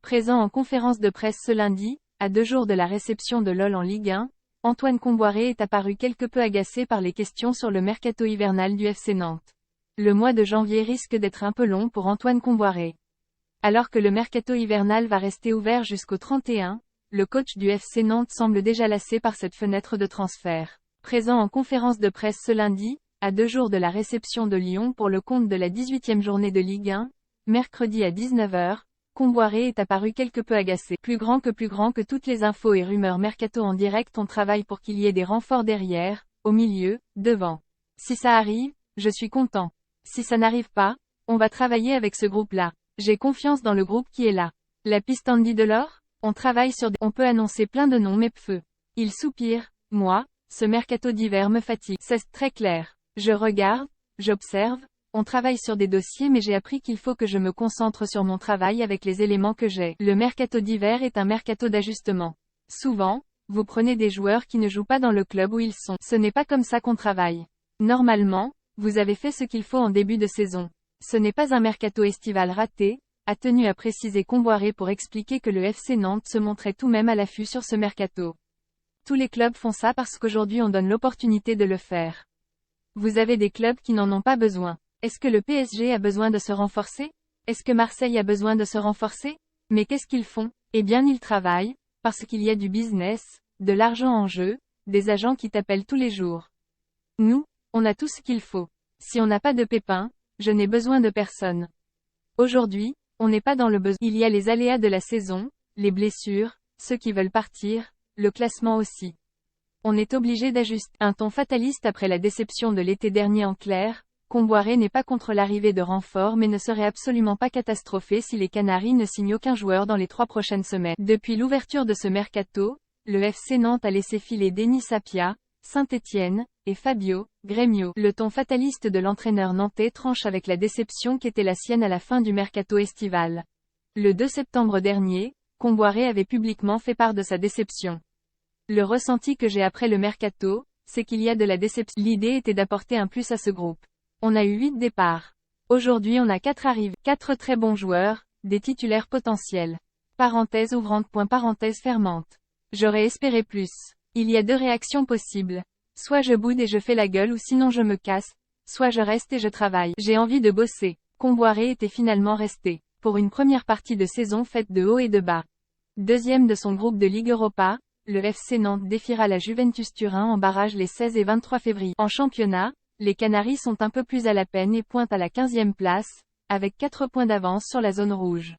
Présent en conférence de presse ce lundi, à 2 jours de la réception de l'OL en Ligue 1, Antoine Kombouaré est apparu quelque peu agacé par les questions sur le mercato hivernal du FC Nantes. Le mois de janvier risque d'être un peu long pour Antoine Kombouaré. Alors que le mercato hivernal va rester ouvert jusqu'au 31, le coach du FC Nantes semble déjà lassé par cette fenêtre de transfert. Présent en conférence de presse ce lundi, à 2 jours de la réception de Lyon pour le compte de la 18e journée de Ligue 1, mercredi à 19 h, Kombouaré est apparu quelque peu agacé. Plus grand que toutes les infos et rumeurs mercato en direct, on travaille pour qu'il y ait des renforts derrière, au milieu, devant. Si ça arrive, je suis content. Si ça n'arrive pas, on va travailler avec ce groupe-là. J'ai confiance dans le groupe qui est là. La piste Andy Delors? On travaille sur des... On peut annoncer plein de noms mais peu. Il soupire. Moi, ce mercato d'hiver me fatigue. C'est très clair. Je regarde, j'observe, on travaille sur des dossiers mais j'ai appris qu'il faut que je me concentre sur mon travail avec les éléments que j'ai. Le mercato d'hiver est un mercato d'ajustement. Souvent, vous prenez des joueurs qui ne jouent pas dans le club où ils sont. Ce n'est pas comme ça qu'on travaille. Normalement, vous avez fait ce qu'il faut en début de saison. Ce n'est pas un mercato estival raté, a tenu à préciser Kombouaré pour expliquer que le FC Nantes se montrait tout de même à l'affût sur ce mercato. Tous les clubs font ça parce qu'aujourd'hui on donne l'opportunité de le faire. Vous avez des clubs qui n'en ont pas besoin. Est-ce que le PSG a besoin de se renforcer? Est-ce que Marseille a besoin de se renforcer? Mais qu'est-ce qu'ils font? Eh bien ils travaillent, parce qu'il y a du business, de l'argent en jeu, des agents qui t'appellent tous les jours. Nous, on a tout ce qu'il faut. Si on n'a pas de pépins, je n'ai besoin de personne. Aujourd'hui, on n'est pas dans le besoin. Il y a les aléas de la saison, les blessures, ceux qui veulent partir, le classement aussi. On est obligé d'ajuster. Un ton fataliste après la déception de l'été dernier en clair, Kombouaré n'est pas contre l'arrivée de renforts mais ne serait absolument pas catastrophé si les Canaries ne signent aucun joueur dans les 3 prochaines semaines. Depuis l'ouverture de ce mercato, le FC Nantes a laissé filer Denis Sapia, Saint-Étienne, et Fabio Gremio. Le ton fataliste de l'entraîneur nantais tranche avec la déception qu'était la sienne à la fin du mercato estival. Le 2 septembre dernier, Kombouaré avait publiquement fait part de sa déception. Le ressenti que j'ai après le mercato, c'est qu'il y a de la déception. L'idée était d'apporter un plus à ce groupe. On a eu 8 départs. Aujourd'hui on a 4 arrivées. 4 très bons joueurs, des titulaires potentiels. Parenthèse ouvrante. Parenthèse fermante. J'aurais espéré plus. Il y a 2 réactions possibles. Soit je boude et je fais la gueule ou sinon je me casse, soit je reste et je travaille. J'ai envie de bosser. Kombouaré était finalement resté, pour une première partie de saison faite de haut et de bas. Deuxième de son groupe de Ligue Europa, le FC Nantes défiera la Juventus Turin en barrage les 16 et 23 février. En championnat, les Canaries sont un peu plus à la peine et pointent à la 15e place, avec 4 points d'avance sur la zone rouge.